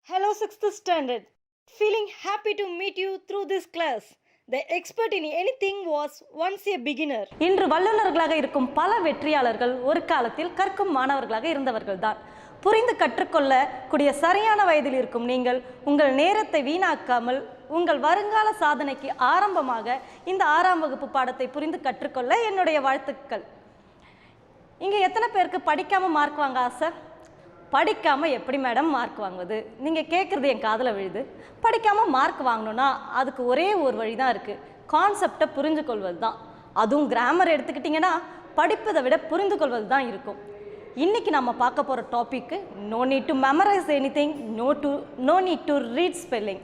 Hello 6th standard. Feeling happy to meet you through this class. The expert in anything was once a beginner. இன்று வல்லுநர்களாக இருக்கும் பல வெற்றியாளர்கள் ஒரு காலத்தில் கற்கும் மாணவர்களாக இருந்தவர்கள்தான். புரிந்து கற்றுக்கொள்ள கூடிய சரியான வயதில் இருக்கும் நீங்கள் உங்கள் நேரத்தை வீணாக்காமல் உங்கள் வருங்கால சாதனைக்கு ஆரம்பமாக இந்த 6ஆம் வகுப்பு பாடத்தை புரிந்து கற்றுக்கொள்ள என்னுடைய வாழ்த்துக்கள். இங்கே எத்தனை பேருக்கு படிக்காமல் மார்க் வாங்க ஆசை? படிக்காமல் எப்படி மேடம் மார்க் வாங்குவது? நீங்கள் கேட்குறது என் காதில் விழுது. படிக்காமல் மார்க் வாங்கணுன்னா அதுக்கு ஒரே ஒரு வழி தான் இருக்குது, கான்செப்டை புரிஞ்சு கொள்வது தான். அதுவும் கிராமர் எடுத்துக்கிட்டிங்கன்னா படிப்பதை விட புரிந்து கொள்வது தான் இருக்கும். இன்றைக்கி நம்ம பார்க்க போகிற topic no need to memorize anything, no need to read spelling.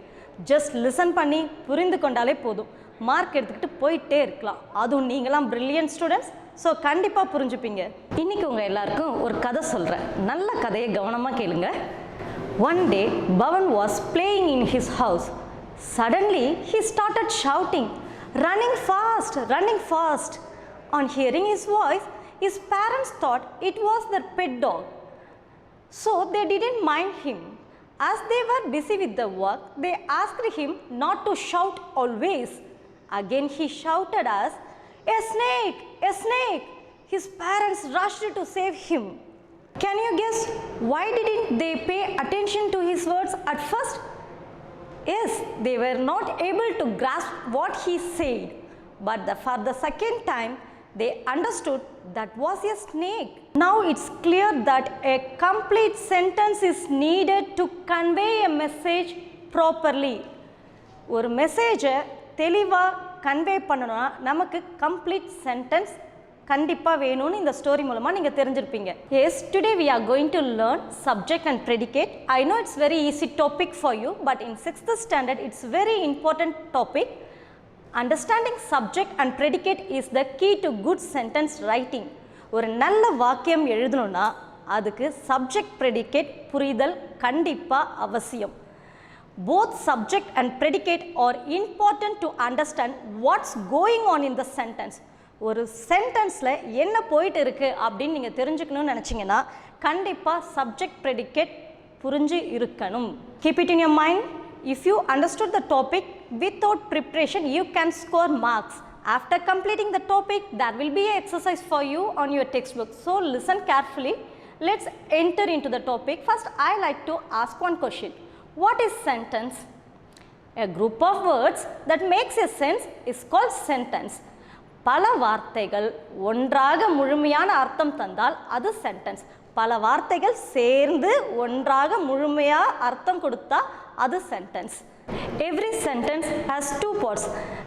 Just listen பண்ணி புரிந்து கொண்டாலே போதும், மார்க் எடுத்துக்கிட்டு போயிட்டே இருக்கலாம். அதுவும் நீங்களாம் பிரில்லியன்ட் ஸ்டூடெண்ட்ஸ், ஸோ கண்டிப்பாக புரிஞ்சுப்பீங்க. இன்றைக்கி உங்கள் எல்லாருக்கும் ஒரு கதை சொல்கிறேன், நல்ல கதையை கவனமாக கேளுங்க. One day, Bhavan was playing in his house. Suddenly, he started shouting, running fast, running fast. On hearing his voice, his parents thought it was their pet dog. So, they didn't mind him. As they were busy with the work, they asked him not to shout always. Again, he shouted as, "A snake! A snake!" His parents rushed to save him. Can you guess why didn't they pay attention to his words at first? Yes, they were not able to grasp what he said. But for the second time, they understood that was a snake. Now it's clear that a complete sentence is needed to convey a message properly. ஒரு மெசேஜை தெளிவாக convey பண்ணணும்னா நமக்கு complete sentence கண்டிப்பாக வேணும்னு இந்த story மூலமாக நீங்கள் தெரிஞ்சிருப்பீங்க. Yes, today we are going to learn subject and predicate. I know it's very easy topic for you, but in 6th standard it's very important topic. Understanding subject and predicate is the key to good sentence writing. ஒரு நல்ல வாக்கியம் எழுதணும்னா அதுக்கு subject predicate புரிதல் கண்டிப்பாக அவசியம். Both subject and predicate are important to understand what's going on in the sentence. ஒரு சென்டென்ஸில் என்ன போயிட்டு இருக்குது அப்படின்னு நீங்கள் தெரிஞ்சுக்கணும்னு நினச்சிங்கன்னா கண்டிப்பாக சப்ஜெக்ட் ப்ரெடிகேட் புரிஞ்சு இருக்கணும். Keep it in your mind. If you understood the topic without preparation, you can score marks. After completing the topic, there will be an exercise for you on your textbook. So listen carefully. Let's enter into the topic. First, I like to ask one question. What is sentence? A group of words that makes a sense is called sentence. பல வார்த்தைகள் ஒன்றாக முழுமையான அர்த்தம் தந்தால் அது sentence. பல வார்த்தைகள் சேர்ந்து ஒன்றாக முழுமையாக அர்த்தம் கொடுத்தா அது sentence. Every sentence has two parts,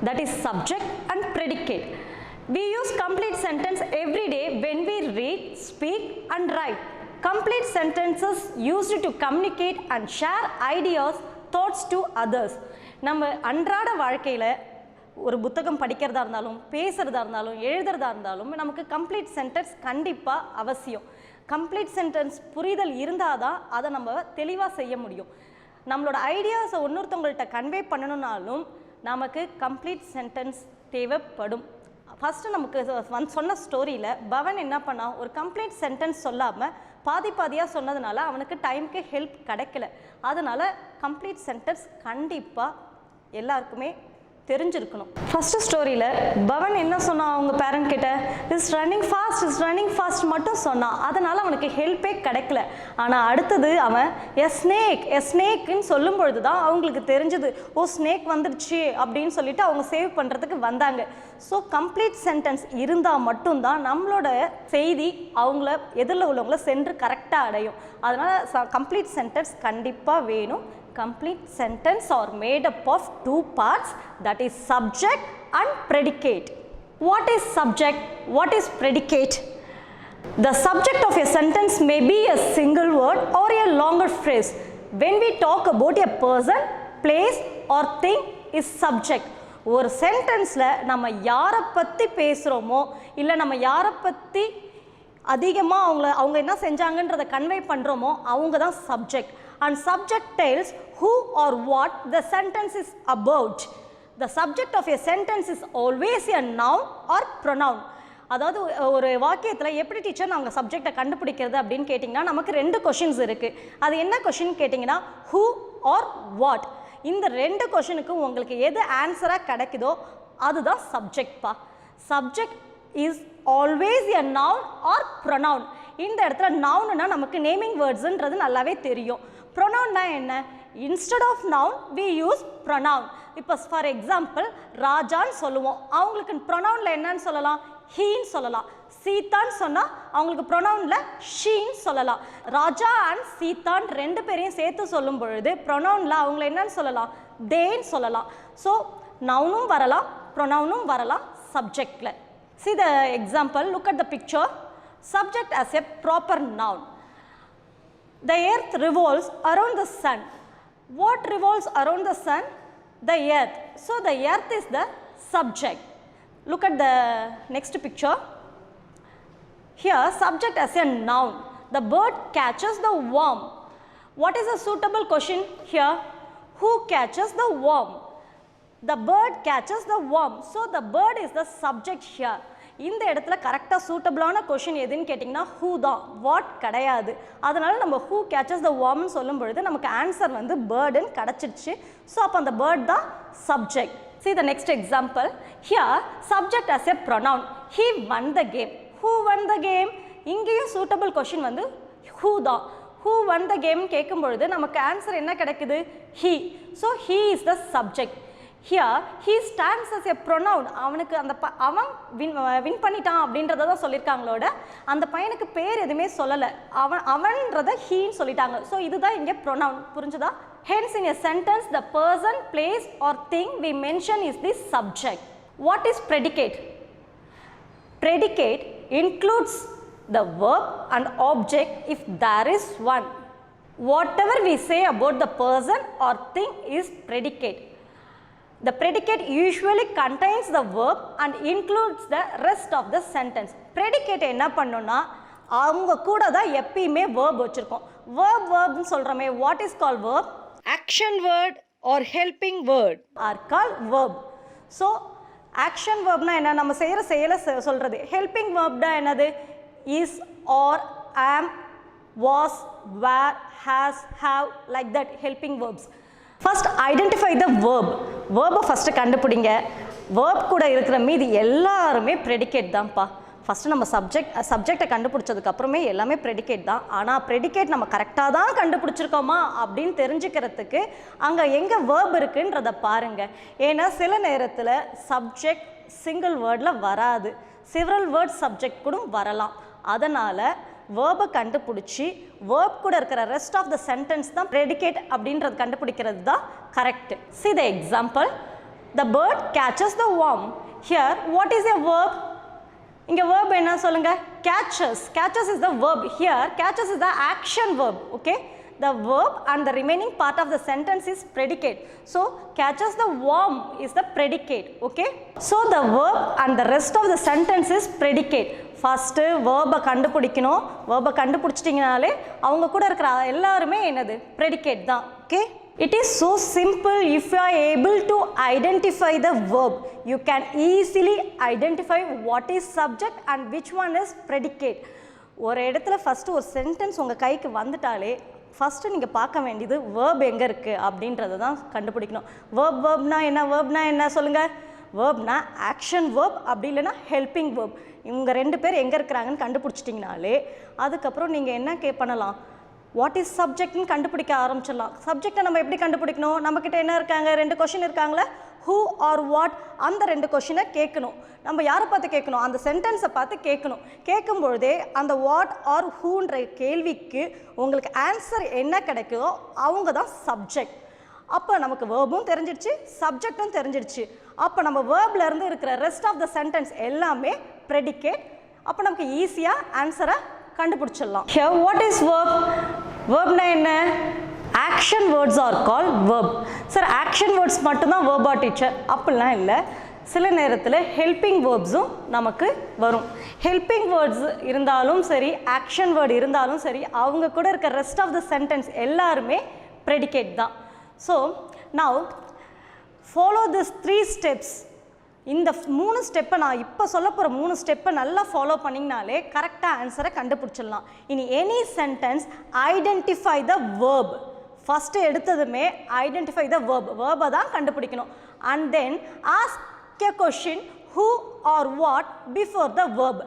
that is subject and predicate. We use complete sentence every day when we read, speak and write. Complete sentences used to communicate and share ideas, thoughts to others. நம்ம அன்றாட வாழ்க்கையில் ஒரு புத்தகம் படிக்கிறதா இருந்தாலும் பேசுகிறதா இருந்தாலும் எழுதுறதா இருந்தாலும் நமக்கு கம்ப்ளீட் சென்டென்ஸ் கண்டிப்பாக அவசியம். கம்ப்ளீட் சென்டென்ஸ் புரிதல் இருந்தால் தான் அதை நம்ம தெளிவாக செய்ய முடியும். நம்மளோட ஐடியாஸை இன்னொருத்தவங்கள்ட்ட கன்வே பண்ணணுன்னாலும் நமக்கு கம்ப்ளீட் சென்டென்ஸ் தேவைப்படும். ஃபஸ்ட்டு நமக்கு சொன்ன ஸ்டோரியில் பவன் என்ன பண்ணால் ஒரு கம்ப்ளீட் சென்டென்ஸ் சொல்லாமல் பாதியாக சொன்னதுனால அவனுக்கு டைமுக்கு ஹெல்ப் கிடைக்கல. அதனால் கம்ப்ளீட் சென்டென்ஸ் கண்டிப்பாக எல்லாருக்குமே தெரிஞ்சிருக்கணும். ஃபஸ்ட்டு ஸ்டோரியில் பவன் என்ன சொன்னான் அவங்க பேரண்ட் கிட்ட? இஸ் ரன்னிங் ஃபாஸ்ட் மட்டும் சொன்னான். அதனால் அவனுக்கு ஹெல்ப்பே கிடைக்கல. ஆனால் அடுத்தது அவன் எ ஸ்னேக்குன்னு சொல்லும் பொழுது தான் அவங்களுக்கு தெரிஞ்சது, ஓ ஸ்னேக் வந்துடுச்சு அப்படின்னு சொல்லிட்டு அவங்க சேவ் பண்ணுறதுக்கு வந்தாங்க. ஸோ கம்ப்ளீட் சென்டென்ஸ் இருந்தால் மட்டும்தான் நம்மளோட செய்தி அவங்கள எதிரில் உள்ளவங்கள சென்று கரெக்டாக அடையும். அதனால் கம்ப்ளீட் சென்டென்ஸ் கண்டிப்பாக வேணும். Complete sentence are made up of two parts, that is subject and predicate. What is subject? What is predicate? The subject of a sentence may be a single word or a longer phrase. When we talk about a person, place or thing is subject. ஒரு சென்டென்ஸில் நம்ம யாரை பற்றி பேசுகிறோமோ இல்லை நம்ம யாரை பற்றி அதிகமாக அவங்க என்ன செஞ்சாங்கன்றதை கன்வே பண்ணுறோமோ அவங்க தான் subject. And subject tells who or what the sentence is about. The subject of a sentence is always a noun or pronoun. அதாவது ஒரு வாக்கியத்தில் எப்படி டீச்சர் நாங்கள் சப்ஜெக்டை கண்டுபிடிக்கிறது அப்படின்னு கேட்டிங்கன்னா நமக்கு 2 கொஷின்ஸ் இருக்குது. அது என்ன கொஷின் கேட்டிங்கன்னா, who ஆர் வாட். இந்த ரெண்டு கொஷனுக்கு உங்களுக்கு எது ஆன்சராக கிடைக்குதோ அதுதான் சப்ஜெக்ட்பா. Subject is always a noun or pronoun. இந்த இடத்துல நவுன்னா நமக்கு நேமிங் வேர்ட்ஸுன்றது நல்லாவே தெரியும். ப்ரொனவுன்னா என்ன? Instead of noun we use pronoun. இப்போ ஃபார் எக்ஸாம்பிள் ராஜான்னு சொல்லுவோம், அவங்களுக்கு ப்ரொனவுனில் என்னன்னு சொல்லலாம்? ஹீன்னு சொல்லலாம். சீதான்னு சொன்னால் அவங்களுக்கு ப்ரொனவுனில் ஷீன்னு சொல்லலாம். ராஜா அண்ட் சீதான் ரெண்டு பேரையும் சேர்த்து சொல்லும் பொழுது ப்ரொனவுனில் அவங்கள என்னன்னு சொல்லலாம்? தேன்னு சொல்லலாம். ஸோ நவுனும் வரலாம், ப்ரொனவுனும் வரலாம் சப்ஜெக்டில். See the example, look at the picture. Subject as a proper noun. The earth revolves around the sun. What revolves around the sun? The earth. So the earth is the subject. Look at the next picture. Here subject as a noun. The bird catches the worm. What is a suitable question here? Who catches the worm? The bird catches the worm. So the bird is the subject here. இந்த இடத்துல கரெக்டாக சூட்டபிளான question எதுன்னு கேட்டிங்கன்னா who தான், what கிடையாது. அதனால் நம்ம who catches த வார்ம்னு சொல்லும் பொழுது நமக்கு ஆன்சர் வந்து பேர்டுன்னு கிடச்சிருச்சு. ஸோ அப்போ அந்த பேர்ட் தான் subject. See the next example. Here subject as a pronoun. He won the game. Who won the game? இங்கேயும் சூட்டபிள் கொஷின் வந்து ஹூ தான். Who won the game கேட்கும் பொழுது நமக்கு ஆன்சர் என்ன கிடைக்குது? He. So he is the subject. Here he stands as a pronoun. அவனுக்கு அந்த அவன் வின் பண்ணிட்டான் அப்படின்றத தான் சொல்லியிருக்காங்களோட அந்த பையனுக்கு பேர் எதுவுமே சொல்லலை, அவன்றதை ஹீன்னு சொல்லிட்டாங்க. ஸோ இதுதான் இங்கே ப்ரொனவுன். புரிஞ்சுதா? Hence in a sentence the person, place or thing we mention is the subject. What is predicate? Predicate includes the verb and object if there is one. Whatever we say about the person or thing is predicate. The predicate usually contains the verb and includes the rest of the sentence. Predicate என்ன பண்ணுன்னா அவங்க கூட தான் எப்பயுமே verb வச்சுருக்கோம். Verbன்னு சொல்கிறோமே, what is called verb? Action word or helping word are called verb. So action verbனா என்ன? நம்ம செய்கிற செயலை சொல்கிறது. Helping verbனா என்னது? Is, or, am, was, were, has, have, like that helping verbs. First identify the verb. Verb first கண்டுபிடிங்க. verb கூட இருக்கிற மீதி எல்லாருமே predicate தான்ப்பா. ஃபஸ்ட்டு நம்ம சப்ஜெக்டை கண்டுபிடிச்சதுக்கு அப்புறமே எல்லாமே ப்ரெடிகேட் தான். ஆனால் ப்ரெடிகேட் நம்ம கரெக்டாக தான் கண்டுபிடிச்சிருக்கோமா அப்படின்னு தெரிஞ்சுக்கிறதுக்கு அங்கே எங்கே வேர்ப் இருக்குன்றதை பாருங்கள். ஏன்னா சில நேரத்தில் சப்ஜெக்ட் சிங்கிள் வேர்டில் வராது, செவரல் வேர்ட் சப்ஜெக்ட் கூட வரலாம். அதனால் வேர்பை கண்டுபிடிச்சி வேர்ப் கூட இருக்கிற ரெஸ்ட் ஆஃப் த சென்டென்ஸ் தான் ப்ரெடிகேட் அப்படின்றது கண்டுபிடிக்கிறது தான் correct. See the example. The bird catches the worm. Here what is a verb? இங்கே verb என்ன சொல்லுங்க? Catches. Catches is the verb. Here catches is the action verb. Okay. The verb and the remaining part of the sentence is predicate. So catches the worm is the predicate. Okay. So the verb and the rest of the sentence is predicate. First verb கண்டுபிடிக்கணும். verb கண்டுபிடிச்சிட்டிங்கனாலே அவங்க கூட இருக்கிற எல்லாருமே என்னது? predicate தான். Okay. It is so simple. If you are able to identify the verb, you can easily identify what is subject and which one is predicate. ஒரு இடத்துல first ஒரு சென்டென்ஸ் உங்கள் கைக்கு வந்துட்டாலே ஃபஸ்ட்டு நீங்கள் பார்க்க வேண்டியது வேர்ப் எங்கே இருக்குது அப்படின்றத தான் கண்டுபிடிக்கணும். வேர்ப்னா என்ன சொல்லுங்கள்? வேர்ப்னா ஆக்ஷன் வேர்ப், அப்படி இல்லைன்னா ஹெல்பிங் வேர்ப். இவங்க ரெண்டு பேர் எங்கே இருக்கிறாங்கன்னு கண்டுபிடிச்சிட்டிங்கனாலே அதுக்கப்புறம் நீங்கள் என்ன பண்ணலாம்? வாட் இஸ் சப்ஜெக்ட்னு கண்டுபிடிக்க ஆரம்பிச்சிடலாம். சப்ஜெக்டை நம்ம எப்படி கண்டுபிடிக்கணும்? நம்மக்கிட்ட என்ன இருக்காங்க? 2 கொஷின் இருக்காங்களே, ஹூ ஆர் வாட். அந்த 2 கொஷினை கேட்கணும். நம்ம யாரை பார்த்து கேட்கணும்? அந்த சென்டென்ஸை பார்த்து கேட்கணும். கேட்கும்பொழுதே அந்த வாட் ஆர் ஹூன்ற கேள்விக்கு உங்களுக்கு ஆன்சர் என்ன கிடைக்குதோ அவங்க தான் சப்ஜெக்ட். அப்போ நமக்கு வேர்பும் தெரிஞ்சிடுச்சு, சப்ஜெக்டும் தெரிஞ்சிடுச்சு. அப்போ நம்ம வேர்ப்லேருந்து இருக்கிற ரெஸ்ட் ஆஃப் த சென்டென்ஸ் எல்லாமே ப்ரெடிகேட். அப்போ நமக்கு ஈஸியாக ஆன்சரை கண்டுபிடிச்சிடலாம். Here what is verb? Verbனா என்ன? Action words are called verb. Sir action words மட்டும்தான் verb டீச்சர் அப்படிலாம் இல்லை. சில நேரத்தில் ஹெல்பிங் வேர்ப்ஸும் நமக்கு வரும். ஹெல்பிங் வேர்ட்ஸ் இருந்தாலும் சரி, ஆக்ஷன் வேர்டு இருந்தாலும் சரி, அவங்க கூட இருக்க ரெஸ்ட் ஆஃப் த சென்டென்ஸ் எல்லாருமே ப்ரெடிகேட் தான். So now follow this 3 steps. இந்த 3 ஸ்டெப்பை நான் இப்போ சொல்ல போகிற 3 ஸ்டெப்பை நல்லா ஃபாலோ பண்ணிங்கனாலே கரெக்டாக ஆன்சரை கண்டுபிடிச்சிடலாம். இனி any sentence identify the verb. First எடுத்ததுமே ஐடென்டிஃபை த வேர்பை தான் கண்டுபிடிக்கணும். And then ask a question who or what before the verb.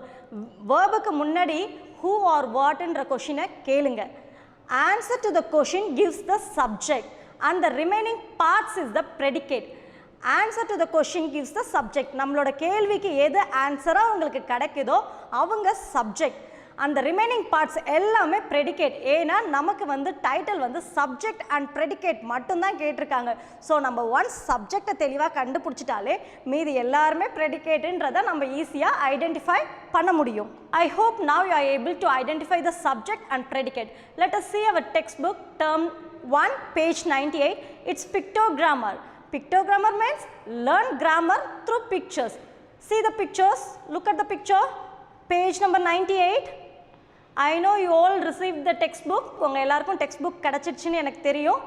வேர்புக்கு முன்னாடி who or what என்ற கொஷினை கேளுங்க. Answer to the question gives the subject and the remaining parts is the predicate. Answer to the question gives the subject. நம்மளோட கேள்விக்கு எது ஆன்சராக உங்களுக்கு கிடைக்குதோ அவங்க சப்ஜெக்ட். அந்த ரிமைனிங் பார்ட்ஸ் எல்லாமே ப்ரெடிகேட். ஏன்னா நமக்கு வந்து டைட்டில் வந்து சப்ஜெக்ட் அண்ட் ப்ரெடிகேட் மட்டும்தான் கேட்டிருக்காங்க. ஸோ நம்ம ஒன்ஸ் சப்ஜெக்டை தெளிவாக கண்டுபிடிச்சிட்டாலே மீதி எல்லாருமே ப்ரெடிகேட்டுன்றதை நம்ம ஈஸியாக ஐடென்டிஃபை பண்ண முடியும். I hope now you are able to identify the subject and predicate. Let us see our textbook term 1 page 98. It's pictogrammar. Pictogrammar means learn grammar through pictures. See the pictures. Look at the picture. Page number 98. I know you all received the textbook. உங்கள் எல்லாருக்கும் text கிடச்சிடுச்சுன்னு எனக்கு தெரியும்.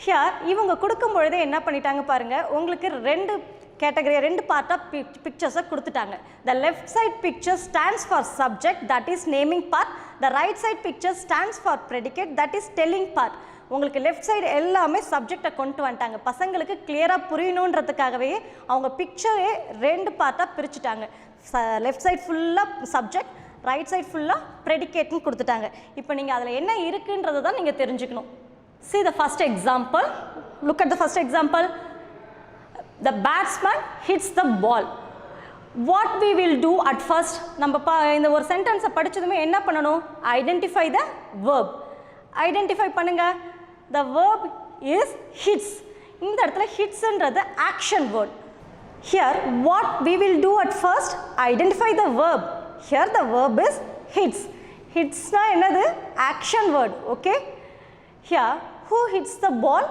Here இவங்க கொடுக்கும் பொழுதே என்ன பண்ணிட்டாங்க பாருங்கள், உங்களுக்கு ரெண்டு கேட்டகரி, ரெண்டு பார்ட்டாக பிக்சர்ஸை கொடுத்துட்டாங்க. The left side picture stands for subject, that is naming part. The right side picture stands for predicate, that is telling part. உங்களுக்கு லெஃப்ட் சைடு எல்லாமே சப்ஜெக்டை கொண்டு வந்துட்டாங்க. பசங்களுக்கு கிளியராக புரியணுன்றதுக்காகவே அவங்க பிக்சரே ரெண்டு பார்ட்டாக பிரிச்சுட்டாங்க. லெஃப்ட் சைட் ஃபுல்லாக சப்ஜெக்ட், ரைட் சைட் ஃபுல்லாக ப்ரெடிகேட்னு கொடுத்துட்டாங்க. இப்போ நீங்கள் அதில் என்ன இருக்குன்றதை தான் நீங்கள் தெரிஞ்சுக்கணும். See the first example. Look at the first example. The batsman hits the ball. What we will do at first, நம்ம இந்த ஒரு சென்டென்ஸை படித்ததுமே என்ன பண்ணணும்? Identify the verb. Identify பண்ணுங்க. The verb is hits. இந்த இடத்துல hitsன்றது action word. Here what we will do at first, identify the verb. Here the verb is hits. Hits na என்னது? Action word. Okay. Here who hits the ball?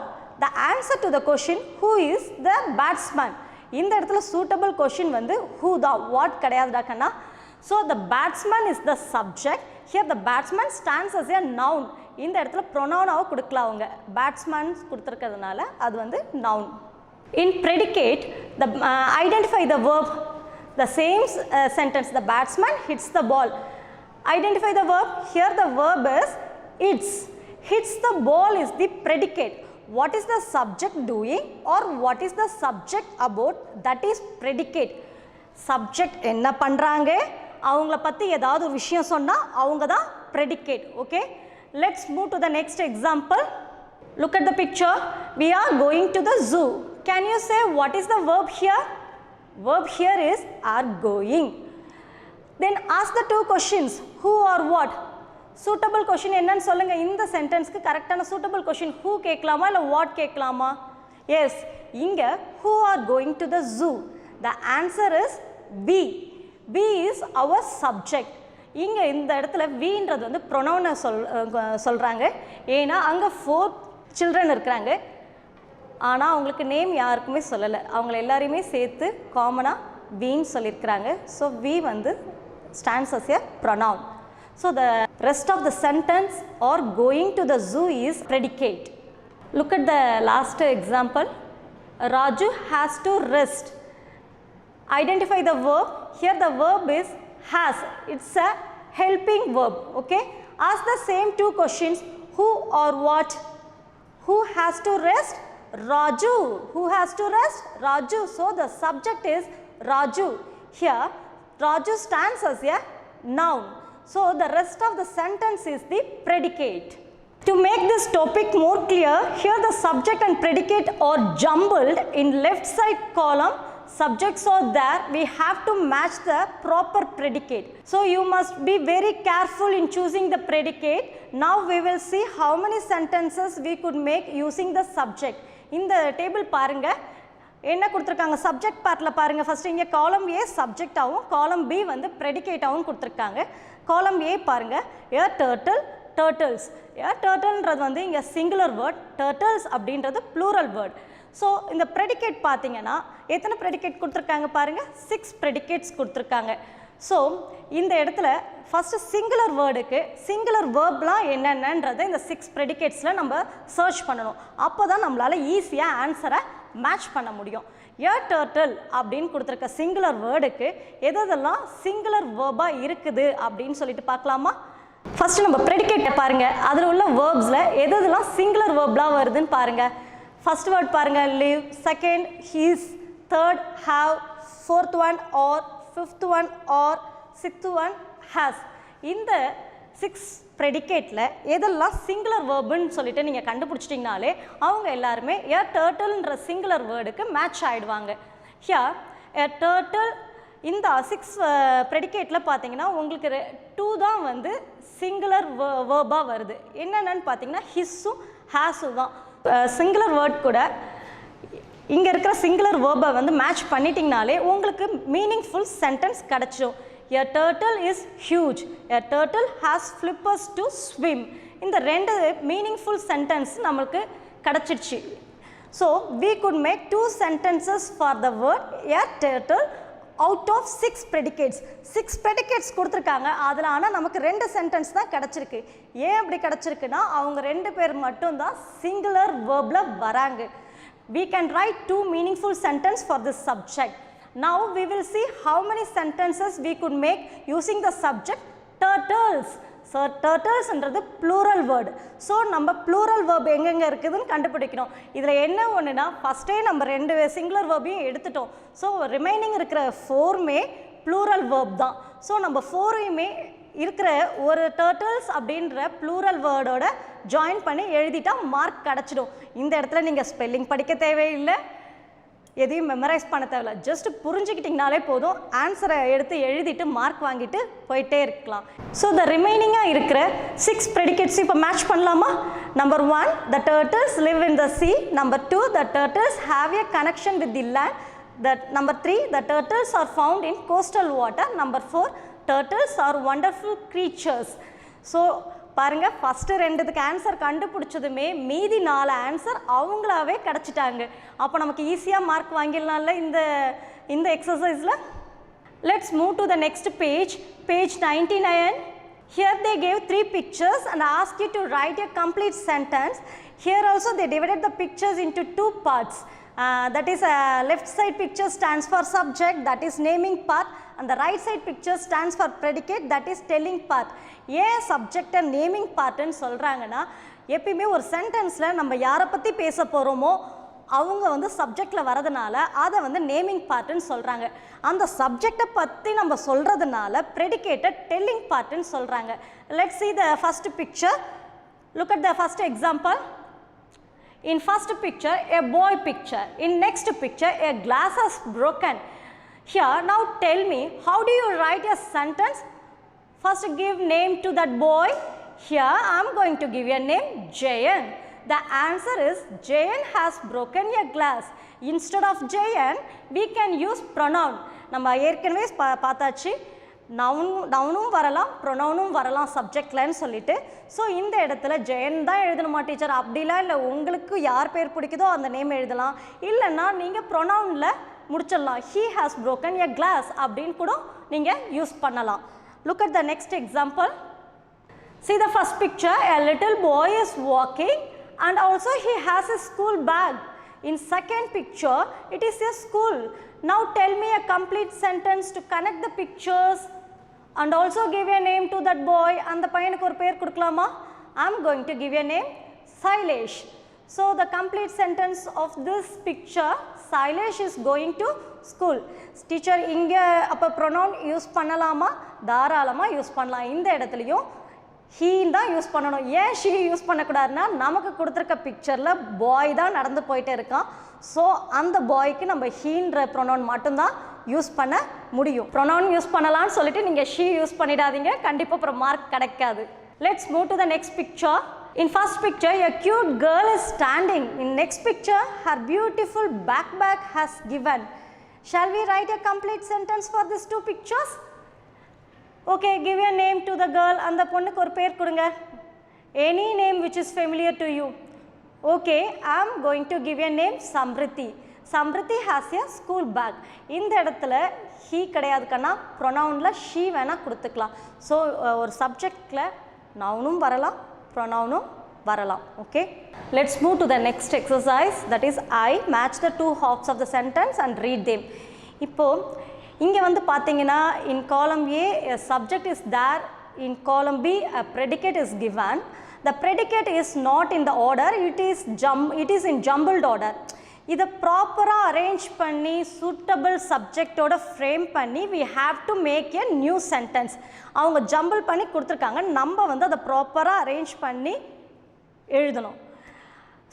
The answer to the question who is the batsman. இந்த இடத்துல suitable question வந்து who தான், what கிடையாதுடா கண்ணா. So the batsman is the subject. Here the batsman stands as a noun. இந்த இடத்துல pronoun-ஆவ கொடுக்கலாம் அவங்க. batsman கொடுத்திருக்கிறதுனால அது வந்து noun. In predicate, the identify the verb. The same sentence, the batsman hits the ball. Identify the verb. Here the verb is hits. Hits the ball is the predicate. What is the subject doing or what is the subject about? That is predicate. Subject என்ன பண்றாங்க, அவங்கள பத்தி ஏதாவது ஒரு விஷயம் சொன்னா அவங்க தான் predicate. Okay, let's move to the next example. Look at the picture. We are going to the zoo. Can you say what is the verb here? Verb here is are going. Then ask the two questions, who or what. Suitable question என்னன்னு சொல்லுங்க. இந்த சென்டென்ஸ்க்கு கரெக்டான suitable question who கேட்கலாமா இல்லை what கேட்கலாமா? Yes, இங்க who are going to the zoo. The answer is we. We is our subject. இங்க இந்த இடத்துல weன்றது வந்து pronoun சொல்றாங்க. ஏன்னா அங்க 4 children இருக்கிறாங்க. ஆனால் அவங்களுக்கு நேம் யாருக்குமே சொல்லலை. அவங்கள எல்லாரையுமே சேர்த்து காமனாக வீன்னு சொல்லியிருக்கிறாங்க. ஸோ வி வந்து stands as a pronoun. So the rest of the sentence are going to the zoo is predicate. Look at the last example. Raju has to rest. Identify the verb. Here the verb is has. It's a helping verb. Okay, ask the same two questions. Who R what. Who has to rest? Raju. Who has to rest? Raju. So the subject is Raju. Here Raju stands as a noun. So the rest of the sentence is the predicate. To make this topic more clear, here the subject and predicate are jumbled in left side column. Subjects are there, we have to match the proper predicate. So you must be very careful in choosing the predicate. Now we will see how many sentences we could make using the subject. In the table பாருங்க என்ன கொடுத்திருக்காங்க, subject பார்ட்ல பாருங்க. First இங்க காலம் A subject ஆவும், காலம் B வந்து predicate ஆவும் கொடுத்திருக்காங்க. காலம் A பாருங்க, a turtle, turtles. a turtleன்றது வந்து இங்க singular word, turtles அப்படின்றது plural word. ஸோ இந்த ப்ரெடிகேட் பார்த்தீங்கன்னா எத்தனை ப்ரெடிகேட் கொடுத்துருக்காங்க பாருங்கள், 6 ப்ரெடிகேட்ஸ் கொடுத்துருக்காங்க. ஸோ இந்த இடத்துல ஃபஸ்ட்டு சிங்குலர் வேர்டுக்கு சிங்குலர் வேர்ப்லாம் என்னென்னன்றதை இந்த 6 ப்ரெடிகேட்ஸில் நம்ம சர்ச் பண்ணணும். அப்போ தான் நம்மளால் ஈஸியாக ஆன்சரை மேட்ச் பண்ண முடியும். ஏ டர்ட்டில் அப்படின்னு கொடுத்துருக்க சிங்குலர் வேர்டுக்கு எதெல்லாம் சிங்குலர் வேர்பாக இருக்குது அப்படின்னு சொல்லிட்டு பார்க்கலாமா? ஃபர்ஸ்ட் நம்ம predicate பாருங்க. அதில் உள்ள verbsல எதெல்லாம் singular verbலாம் வருதுன்னு பாருங்க. ஃபர்ஸ்ட் வேர்ட் பாருங்க live, second his, third have, fourth one or, fifth one or, sixth one has. இந்த 6 predicateல எதெல்லாம் singular verbன்னு சொல்லிட்டு நீங்க கண்டுபிடிச்சிட்டீங்கனாலே அவங்க எல்லாரும் a turtleன்ற singular wordக்கு மேட்ச் ஆயிடுவாங்க. Here a turtle இந்த 6 predicateல பாத்தீங்கன்னா உங்களுக்கு 2 தான் வந்து singular verb-ஆ வருது. என்னன்னு பாத்தீங்கன்னா his-உம் has-உம் தான். singular word கூட இங்க இருக்கிற singular verb-ஐ வந்து மேட்ச் பண்ணிட்டீங்கனாலே உங்களுக்கு மீனிங்ஃபுல் சென்டென்ஸ் கிடைச்சிடும். A turtle is huge. A turtle has flippers to swim. இந்த ரெண்டு மீனிங்ஃபுல் சென்டென்ஸ் நமக்கு கிடைச்சிடுச்சு. So we could make 2 sentences for the word a turtle out of 6 predicates. 6 predicates கொடுத்திருக்காங்க. அதுல ஆனா நமக்கு 2 சென்டென்ஸ் தான் கிடைச்சிருக்கு. ஏன் அப்படி கிடைச்சிருக்குன்னா அவங்க ரெண்டு பேர் மட்டும் தான் singular verbல வராங்க. We can write 2 meaningful sentences for this subject. Now we will see how many sentences we could make using the subject turtles. So turtles என்றது plural word. So நம்ம plural verb எங்கெங்க இருக்குதுன்னு கண்டுபிடிக்கணும். இதுல என்ன ஒண்ணுனா ஃபர்ஸ்டே நம்ம ரெண்டு singular verbையும் எடுத்துட்டோம். So ரிமைனிங் இருக்கிற 4மே plural verb தான். So நம்ம 4யுமே இருக்கிற ஒரு turtles அப்படின்ற plural wordோட ஜாயின் பண்ணி எழுதிட்டா மார்க் கிடைச்சிடும். இந்த இடத்துல நீங்க ஸ்பெல்லிங் படிக்க தேவையில்லை, எதையும் மெமரைஸ் பண்ண தேவையில்லை, ஜஸ்ட் புரிஞ்சுக்கிட்டிங்கனாலே போதும். ஆன்சரை எடுத்து எழுதிட்டு மார்க் வாங்கிட்டு போயிட்டே இருக்கலாம். ஸோ த ரிமைனிங்காக இருக்கிற 6 predicates இப்போ மேட்ச் பண்ணலாமா? Number 1 the turtles live in the sea. Number 2 the turtles have a connection with the land. Number 3 the turtles are found in coastal water. Number 4 turtles are wonderful creatures. So பாருங்க first ரெண்டுத்துக்கு answer கண்டுபிடிச்சதுமே மீதி 4 answer அவங்களாவே கிடைச்சிட்டாங்க. அப்போ நமக்கு ஈஸியாக mark வாங்கிடலாம்ல இந்த எக்ஸசைஸில். Let's move to the next page 99. Here they gave 3 pictures and asked you to write a complete sentence. Here also they divided the pictures into 2 parts. That is left side picture stands for subject, that is naming part, and the right side picture stands for predicate, that is telling part. ஏன் subject and naming பார்ட்டுன்னு சொல்கிறாங்கன்னா எப்பயுமே ஒரு சென்டென்ஸில் நம்ம யாரை பற்றி பேச போகிறோமோ அவங்க வந்து சப்ஜெக்டில் வரதுனால அதை வந்து நேமிங் பார்ட்டுன்னு சொல்கிறாங்க. அந்த சப்ஜெக்டை பற்றி நம்ம சொல்கிறதுனால ப்ரெடிகேட்டை டெல்லிங் பார்ட்டுன்னு சொல்கிறாங்க. Let's see the first picture. Look at the first example. In first picture a boy picture, in next picture a glass is broken. Here now tell me how do you write a sentence? First give name to that boy. Here I am going to give a name Jayan. The answer is Jayan has broken a glass. Instead of Jayan we can use pronoun. நம்ம ஏற்கனவே பார்த்தாச்சு நவுனும் வரலாம் ப்ரொனவுனும் வரலாம் சப்ஜெக்ட்லன்னு சொல்லிட்டு. So இந்த இடத்துல ஜெயன் தான் எழுதணுமா teacher அப்படிலாம் இல்லை, உங்களுக்கு யார் பேர் பிடிக்குதோ அந்த நேம் எழுதலாம். இல்லைன்னா நீங்கள் ப்ரொனவுனில் முடிச்சிடலாம். he has broken a glass அப்படின்னு கூட நீங்கள் யூஸ் பண்ணலாம். Look at the next example. See the first picture. A little boy is walking and also he has a school bag. In second picture it is a school. Now tell me a complete sentence to connect the pictures and also give a name to that boy. அந்த பையனுக்கு ஒரு பேர் கொடுக்கலாமா? I am going to give a name Sailesh. So the complete sentence of this picture, Sailesh is going to school. Teacher இங்கே அப்போ pronoun use பண்ணலாமா? தாராளமாக use பண்ணலாம். இந்த இடத்துலையும் he தான் யூஸ் பண்ணணும். ஏன் she யூஸ் பண்ணக்கூடாதுன்னா நமக்கு கொடுத்துருக்க பிக்சரில் பாய் தான் நடந்து போயிட்டே இருக்கான். ஸோ அந்த பாய்க்கு நம்ம ஹீன்ற ப்ரொனவுன் மட்டும்தான் யூஸ் பண்ண முடியும். ப்ரொனவுன் யூஸ் பண்ணலான்னு சொல்லிட்டு நீங்கள் she யூஸ் பண்ணிடாதீங்க, கண்டிப்பாக அப்புறம் மார்க் கிடைக்காது. Let's move to the next picture. In first picture a cute girl is standing. In next picture her beautiful backpack has given. Shall we write a complete sentence for these 2 pictures? Okay, give a name to the girl. அந்த பொண்ணுக்கு ஒரு பேர் கொடுங்க. Any name which is familiar to you. Okay, I am going to give a name Samrithi. Samrithi has a school bag. இந்த இடத்துல he கிடையாது கண்ணா, ப்ரொனவுனில் she வேணால் கொடுத்துக்கலாம். ஸோ ஒரு சப்ஜெக்டில் நவுனும் வரலாம் ப்ரொனவுனும் வரலாம். Okay, let's move to the next exercise. That is I match the 2 halves of the sentence and read them. இப்போது இங்கே வந்து பார்த்தீங்கன்னா in column A a subject is there in column B a predicate is given. The predicate is not in the order, it is in jumbled order. இதை ப்ராப்பராக arrange பண்ணி suitable சப்ஜெக்டோட frame பண்ணி we have to make a new sentence. அவங்க jumble பண்ணி கொடுத்துருக்காங்க, நம்ம வந்து அதை ப்ராப்பராக அரேஞ்ச் பண்ணி எழுதணும்.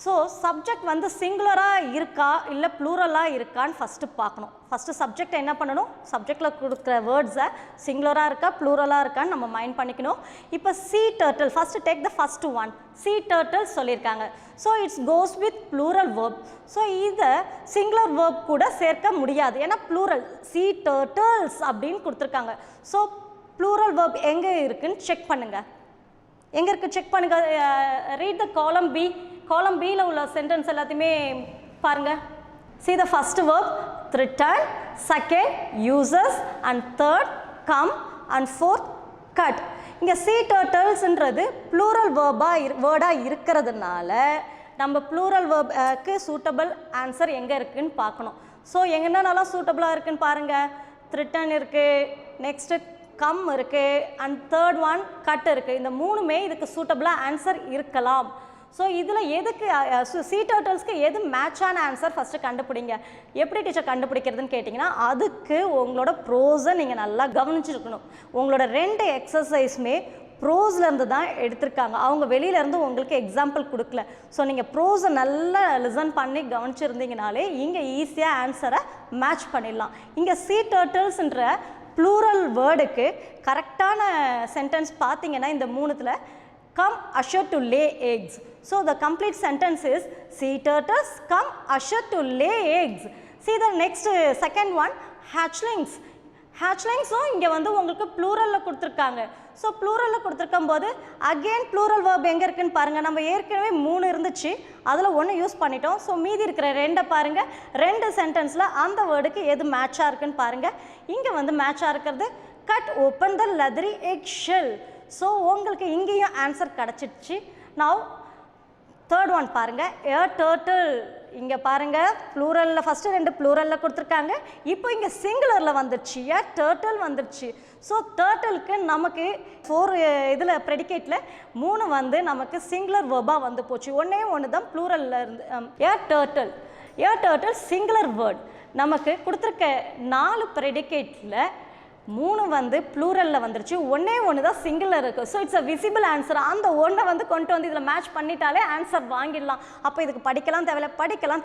ஸோ சப்ஜெக்ட் வந்து சிங்குலராக இருக்கா இல்லை ப்ளூரலாக இருக்கான்னு ஃபஸ்ட்டு பார்க்கணும். ஃபஸ்ட்டு சப்ஜெக்டை என்ன பண்ணணும், சப்ஜெக்டில் கொடுக்குற வேர்ட்ஸை சிங்குலராக இருக்கா ப்ளூரலாக இருக்கான்னு நம்ம மைண்ட் பண்ணிக்கணும். இப்போ sea turtle, first take the first one, sea turtle சொல்லியிருக்காங்க. So it's goes with plural verb. So இதை சிங்குலர் வேர்ப் கூட சேர்க்க முடியாது, ஏன்னா ப்ளூரல் sea turtles அப்படின்னு கொடுத்துருக்காங்க. ஸோ ப்ளூரல் வேர்ப் எங்கே இருக்குதுன்னு செக் பண்ணுங்கள். எங்கே இருக்குது செக் பண்ணுங்கள். ரீட் த காலம் பி. காலம் பியில் உள்ள சென்டென்ஸ் எல்லாத்தையுமே பாருங்கள். see the first verb threaten, second uses, and third come, and fourth cut. இங்கே sea turtlesன்றது ப்ளூரல் வேர்டாக இருக்கிறதுனால நம்ம ப்ளூரல் வேர்புக்கு சூட்டபிள் ஆன்சர் எங்கே இருக்குதுன்னு பார்க்கணும். ஸோ என்னென்னலாம் சூட்டபிளாக இருக்குதுன்னு பாருங்கள். threaten இருக்குது, நெக்ஸ்ட்டு கம் இருக்குது, அண்ட் தேர்ட் ஒன் கட் இருக்குது. இந்த மூணுமே இதுக்கு சூட்டபிளாக ஆன்சர் இருக்கலாம். ஸோ இதில் எதுக்கு sea turtlesக்கு எது மேட்சான ஆன்சர் ஃபஸ்ட்டு கண்டுபிடிங்க. எப்படி டீச்சர் கண்டுபிடிக்கிறதுன்னு கேட்டிங்கன்னா, அதுக்கு உங்களோட ப்ரோஸை நீங்கள் நல்லா கவனிச்சுருக்கணும். உங்களோட 2 எக்ஸசைஸுமே ப்ரோஸ்லேருந்து தான் எடுத்திருக்காங்க, அவங்க வெளியிலேருந்து உங்களுக்கு எக்ஸாம்பிள் கொடுக்கல. ஸோ நீங்கள் ப்ரோஸை நல்லா லிசன் பண்ணி கவனிச்சிருந்தீங்கனாலே இங்கே ஈஸியாக ஆன்சரை மேட்ச் பண்ணிடலாம். இங்கே sea turtlesன்ற ப்ளூரல் வேர்டுக்கு கரெக்டான சென்டென்ஸ் பார்த்தீங்கன்னா இந்த மூணுத்தில் come usher to lay eggs. So the complete sentence is sea turtles come usher to lay eggs. See the next second one, hatchlings. hatchlingsம் இங்கே வந்து உங்களுக்கு ப்ளூரலில் கொடுத்துருக்காங்க. ஸோ ப்ளூரலில் கொடுத்துருக்கும் போது அகெயின் ப்ளூரல் வேர்ப் எங்கே இருக்குதுன்னு பாருங்கள். நம்ம ஏற்கனவே 3 இருந்துச்சு, அதில் 1 யூஸ் பண்ணிட்டோம். ஸோ மீதி இருக்கிற 2 பாருங்கள். 2 சென்டென்ஸில் அந்த வேர்டுக்கு எது மேட்சாக இருக்குன்னு பாருங்கள். இங்கே வந்து மேட்சாக இருக்கிறது cut open the leathery egg shell. So உங்களுக்கு இங்கேயும் ஆன்சர் கிடச்சிடுச்சு. நவ் தேர்ட் ஒன் பாருங்கள், ஏ டர்ட்டில். இங்கே பாருங்கள் ப்ளூரலில் ஃபஸ்ட்டு 2 ப்ளூரலில் கொடுத்துருக்காங்க, இப்போ இங்கே சிங்குலரில் வந்துடுச்சு, ஏ டர்ட்டில் வந்துடுச்சு. ஸோ டர்ட்டிலுக்கு நமக்கு 4 இதில் ப்ரெடிகேட்டில் 3 வந்து நமக்கு சிங்குலர் வேர்பாக வந்து போச்சு. ஒன்று தான் ப்ளூரலில் இருந்து. ஏ டர்ட்டில், ஏ டர்ட்டில் சிங்குலர் வேர்ட். நமக்கு கொடுத்துருக்க 4 ப்ரெடிகேட்டில் 3 வந்து ப்ளூரலில் வந்துருச்சு, ஒன்று தான் சிங்கிளர் இருக்குது. So it's a visible answer. அந்த ஒன்றை வந்து கொண்டு வந்து இதில் மேட்ச் பண்ணிட்டாலே ஆன்சர் வாங்கிடலாம். அப்போ இதுக்கு படிக்கலாம்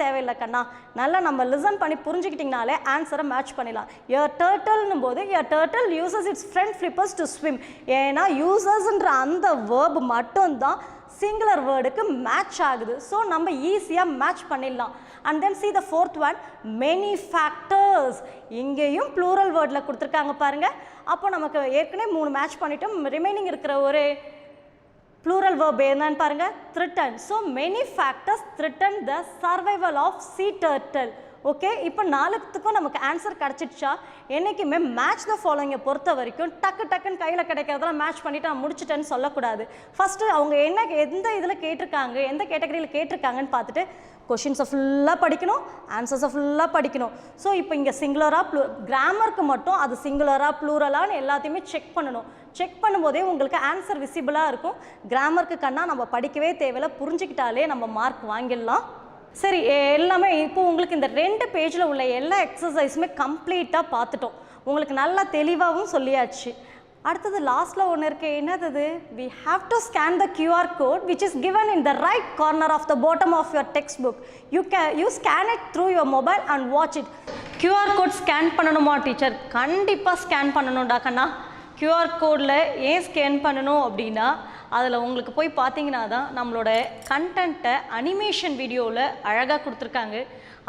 தேவையில்லை கண்ணா. நல்லா நம்ம லிசன் பண்ணி புரிஞ்சுக்கிட்டிங்கனாலே ஆன்சரை மேட்ச் பண்ணிடலாம். எ டர்ட்டில்னும் போது a turtle uses its front flippers to swim. ஏன்னா யூசஸ்ன்ற அந்த வேர்பு மட்டும்தான் சிங்குலர் வேர்டுக்கு மேட்ச் ஆகுது. ஸோ நம்ம ஈஸியாக மேட்ச் பண்ணிடலாம். And then see the fourth one, many factors. இங்கேயும் ப்ளூரல் வேர்டில் கொடுத்துருக்காங்க பாருங்கள். அப்போ நமக்கு ஏற்கனவே 3 மேட்ச் பண்ணிட்டோம். ரிமைனிங் இருக்கிற ஒரு ப்ளூரல் வேர்ப் என்னன்னு பாருங்கள், threaten. So many factors threaten the survival of sea turtle. Okay, இப்போ 4த்துக்கும் நமக்கு ஆன்சர் கிடச்சிடுச்சா? என்றைக்குமே மேட்ச் த ஃபாலோயிங்கை பொறுத்த வரைக்கும் டக்குன்னு கையில் கிடைக்கிறதெல்லாம் மேட்ச் பண்ணிவிட்டு நான் முடிச்சிட்டேன்னு சொல்லக்கூடாது. ஃபஸ்ட்டு அவங்க எந்த இதில் கேட்டிருக்காங்க, எந்த கேட்டகரியில் கேட்டிருக்காங்கன்னு பார்த்துட்டு கொஷின்ஸை ஃபுல்லாக படிக்கணும், ஆன்சர்ஸை ஃபுல்லாக படிக்கணும். ஸோ இப்போ இங்கே சிங்குலராக கிராமருக்கு மட்டும் அது சிங்குலராக ப்ளூரலான்னு எல்லாத்தையுமே செக் பண்ணணும். செக் பண்ணும்போதே உங்களுக்கு ஆன்சர் விசிபிளாக இருக்கும். கிராமருக்கு கண்ணா நம்ம படிக்கவே தேவையில்லை, புரிஞ்சுக்கிட்டாலே நம்ம மார்க் வாங்கிடலாம். சரி, எல்லாமே இப்போ உங்களுக்கு இந்த 2 பேஜில் உள்ள எல்லா எக்ஸசைஸுமே கம்ப்ளீட்டாக பார்த்துட்டோம். உங்களுக்கு நல்லா தெளிவாகவும் சொல்லியாச்சு. அடுத்தது லாஸ்ட்டில் ஒன்று இருக்குது, என்னது? we have to scan the QR code which is given in the right corner of the bottom of your textbook. You scan it through your mobile and watch it. QR code scan பண்ணணுமா teacher? கண்டிப்பாக scan பண்ணணும்டா கண்ணா. QR கோடில் ஏன் scan பண்ணணும் அப்படின்னா, அதில் உங்களுக்கு போய் பார்த்தீங்கன்னா தான் நம்மளோட கண்டென்ட்டை அனிமேஷன் வீடியோவில் அழகாக கொடுத்துருக்காங்க.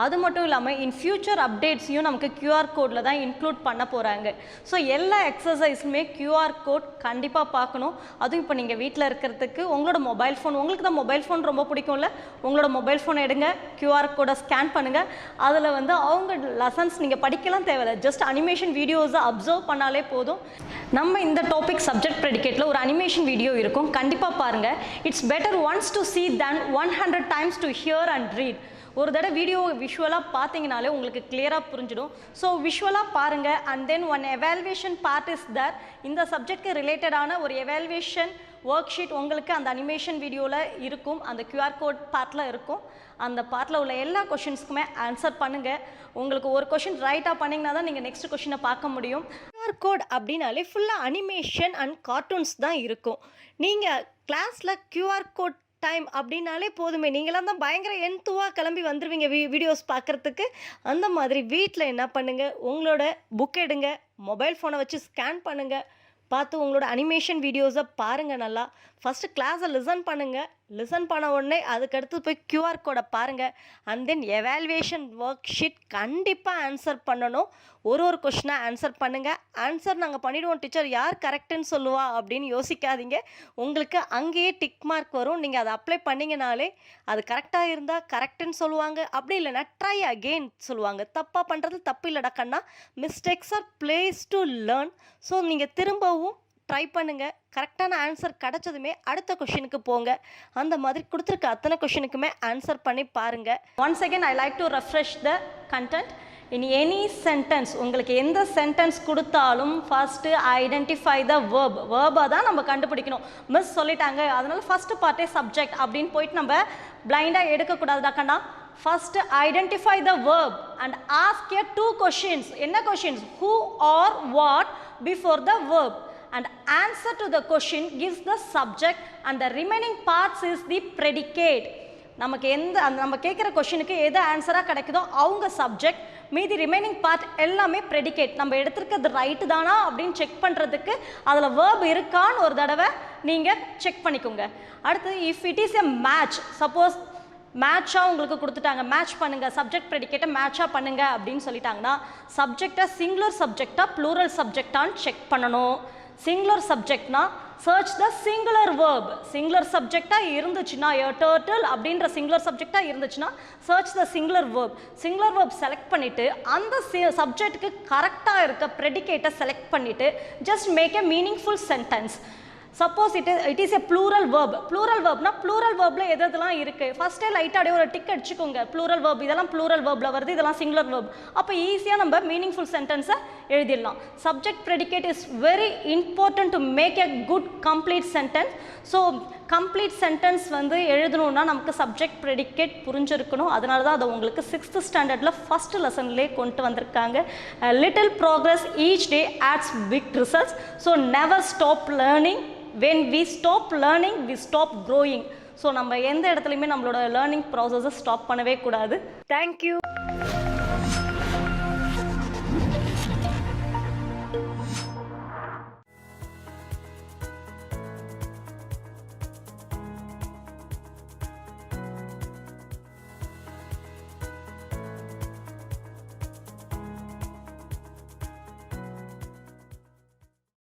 அது மட்டும் இல்லாமல் இன் ஃபியூச்சர் அப்டேட்ஸையும் நமக்கு QR கோடில் தான் இன்க்ளூட் பண்ண போகிறாங்க. ஸோ எல்லா எக்ஸசைஸுமே QR கோட் கண்டிப்பாக பார்க்கணும். அதுவும் இப்போ நீங்கள் வீட்டில் இருக்கிறதுக்கு உங்களோட மொபைல் ஃபோன், உங்களுக்கு தான் மொபைல் ஃபோன் ரொம்ப பிடிக்கும்ல, உங்களோட மொபைல் ஃபோனை எடுங்க, QR கோடை ஸ்கேன் பண்ணுங்கள். அதில் வந்து அவங்க லெசன்ஸ் நீங்கள் படிக்கலாம் தேவையில்லை, ஜஸ்ட் அனிமேஷன் வீடியோஸை அப்சர்வ் பண்ணாலே போதும். நம்ம இந்த டாபிக் சப்ஜெக்ட் ப்ரெடிகேட்டில் ஒரு அனிமேஷன் வீடியோ இருக்கும், கண்டிப்பாக பாருங்கள். It's better once to see than 100 times to hear and read. ஒரு தடவை வீடியோ விஷுவலாக பார்த்தீங்கனாலே உங்களுக்கு கிளியராக புரிஞ்சிடும். ஸோ விஷுவலாக பாருங்கள். And then one evaluation part is that. இந்த சப்ஜெக்ட்க்கு ரிலேட்டடான ஒரு எவால்வேஷன் ஒர்க் ஷீட் உங்களுக்கு அந்த அனிமேஷன் வீடியோவில் இருக்கும். அந்த QR கோட் பார்ட்டில் இருக்கும். அந்த பார்ட்டில் உள்ள எல்லா கொஷின்ஸ்க்குமே ஆன்சர் பண்ணுங்கள். உங்களுக்கு ஒரு கொஷின் ரைட்டாக பண்ணிங்கன்னா தான் நீங்கள் நெக்ஸ்ட் கொஷினை பார்க்க முடியும். QR கோட் அப்படின்னாலே ஃபுல்லாக அனிமேஷன் அண்ட் கார்ட்டூன்ஸ் தான் இருக்கும். நீங்கள் கிளாஸில் QR கோட் டைம் அப்படின்னாலே போதுமே, நீங்களாம் தான் பயங்கர என்துவாக கிளம்பி வந்துடுவீங்க வீடியோஸ் பார்க்குறதுக்கு. அந்த மாதிரி வீட்டில் என்ன பண்ணுங்கள், உங்களோட புக் எடுங்க, மொபைல் ஃபோனை வச்சு ஸ்கேன் பண்ணுங்கள், பார்த்து உங்களோட அனிமேஷன் வீடியோஸை பாருங்கள். நல்லா ஃபஸ்ட்டு கிளாஸை லிசன் பண்ணுங்கள். லிசன் பண்ண உடனே அதுக்கடுத்து போய் QR கோடை பாருங்கள். And then evaluation work sheet கண்டிப்பாக ஆன்சர் பண்ணணும். ஒரு கொஷினாக ஆன்சர் பண்ணுங்கள். ஆன்சர் நாங்கள் பண்ணிவிடுவோம் டீச்சர், யார் கரெக்டுன்னு சொல்லுவா அப்படின்னு யோசிக்காதீங்க. உங்களுக்கு அங்கேயே டிக் மார்க் வரும். நீங்கள் அதை அப்ளை பண்ணிங்கனாலே அது கரெக்டாக இருந்தால் கரெக்டுன்னு சொல்லுவாங்க. அப்படி இல்லைன்னா ட்ரை அகெயின் சொல்லுவாங்க. தப்பாக பண்ணுறது தப்பு இல்லைடா கண்ணா, mistakes are places to learn. So நீங்கள் திரும்பவும் ட்ரை பண்ணுங்கள். கரெக்டான ஆன்சர் கிடச்சதுமே அடுத்த கொஷினுக்கு போங்க. அந்த மாதிரி கொடுத்துருக்க அத்தனை கொஷினுக்குமே ஆன்சர் பண்ணி பாருங்கள். Once again I like to refresh the content. In any sentence, உங்களுக்கு எந்த சென்டென்ஸ் கொடுத்தாலும் ஃபஸ்ட்டு ஐடென்டிஃபை த வேர்ப். வேர்பை தான் நம்ம கண்டுபிடிக்கணும். மிஸ் சொல்லிட்டாங்க அதனால் ஃபஸ்ட்டு பார்ட்டே சப்ஜெக்ட் அப்படின்னு போயிட்டு நம்ம பிளைண்டாக எடுக்கக்கூடாது கண்ணா. First identify the verb and ask a 2 questions. என்ன questions? Who R what before the verb. And answer to the question gives the subject and the remaining parts is the predicate. நமக்கு நம்ம கேட்குற கொஷினுக்கு எது ஆன்சராக கிடைக்குதோ அவங்க சப்ஜெக்ட், மீதி ரிமைனிங் பார்ட் எல்லாமே ப்ரெடிகேட். நம்ம எடுத்துருக்கிறது ரைட்டு தானா அப்படின்னு செக் பண்ணுறதுக்கு அதில் வேர்ப் இருக்கான்னு ஒரு தடவை நீங்கள் செக் பண்ணிக்கோங்க. அடுத்தது if it is a match, suppose மேட்சாக உங்களுக்கு கொடுத்துட்டாங்க, மேட்ச் பண்ணுங்கள், சப்ஜெக்ட் ப்ரெடிகேட்டை மேட்சாக பண்ணுங்கள் அப்படின்னு சொல்லிட்டாங்கன்னா சப்ஜெக்டை சிங்குலர் சப்ஜெக்டாக ப்ளூரல் சப்ஜெக்டான்னு செக் பண்ணணும். சிங்குலர் சப்ஜெக்ட்னா search the singular verb. Singular சப்ஜெக்டாக இருந்துச்சுன்னா எ டர்ட்டில் அப்படின்ற சிங்குலர் சப்ஜெக்டாக இருந்துச்சுன்னா search the singular verb. Singular verb select பண்ணிவிட்டு அந்த சப்ஜெக்ட்டுக்கு கரெக்டாக இருக்க ப்ரெடிகேட்டை செலக்ட் பண்ணிவிட்டு just make a meaningful sentence. Suppose it is a plural verb. Plural வேர்ப்னா ப்ளூரல் வேர்பில் எதெல்லாம் இருக்குது ஃபஸ்ட்டே லைட்டாக அப்படியே ஒரு டிக் அடிச்சுக்கோங்க. ப்ளூரல் வேர்ப் இதெல்லாம் ப்ளூரல் வேர்பில் வருது, இதெல்லாம் சிங்குலர் வேர்ப். அப்போ ஈஸியாக நம்ம மீனிங்ஃபுல் சென்டென்ஸை எழுதிடலாம். Subject predicate is very important to make a good complete sentence. So complete sentence எழுதணுன்னா நமக்கு சப்ஜெக்ட் ப்ரெடிகேட் புரிஞ்சிருக்கணும். அதனால தான் அதை உங்களுக்கு 6th ஸ்டாண்டர்டில் ஃபஸ்ட்டு லெசன்லேயே கொண்டு வந்திருக்காங்க. Little progress each day adds big results. So never stop learning. When we stop learning, we stop growing. So நம்ம எந்த இடத்துலையுமே நம்மளோட லேர்னிங் ப்ராசஸை ஸ்டாப் பண்ணவே கூடாது. தேங்க்யூ.